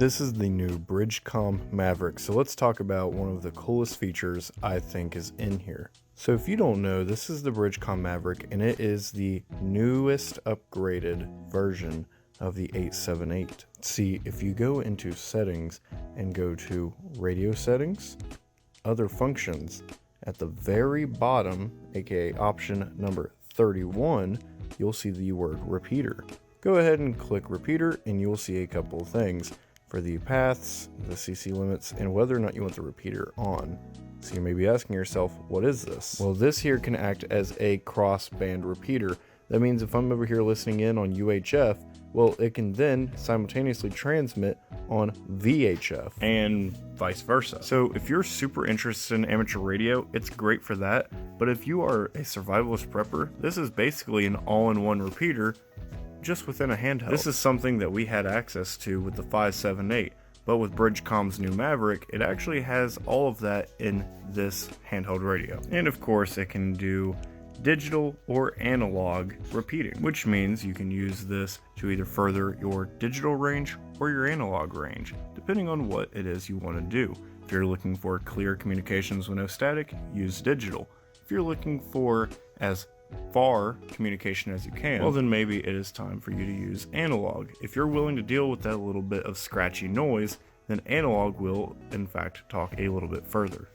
This is the new BridgeCom Maverick, so let's talk about one of the coolest features I think is in here. So if you don't know, this is the BridgeCom Maverick, and it is the newest upgraded version of the 878. See, if you go into settings and go to radio settings, other functions, at the very bottom, aka option number 31, you'll see the word repeater. Go ahead and click repeater and you'll see a couple of things for the paths, the CC limits, and whether or not you want the repeater on. So you may be asking yourself, what is this? Well, this here can act as a crossband repeater. That means if I'm over here listening in on UHF, well, it can then simultaneously transmit on VHF and vice versa. So if you're super interested in amateur radio, it's great for that. But if you are a survivalist prepper, this is basically an all-in-one repeater just within a handheld. This is something that we had access to with the 578, but with BridgeCom's new Maverick, it actually has all of that in this handheld radio. And of course, it can do digital or analog repeating, which means you can use this to either further your digital range or your analog range, depending on what it is you want to do. If you're looking for clear communications with no static, use digital. If you're looking for as far communication as you can, well then maybe it is time for you to use analog. If you're willing to deal with that little bit of scratchy noise, then analog will in fact talk a little bit further.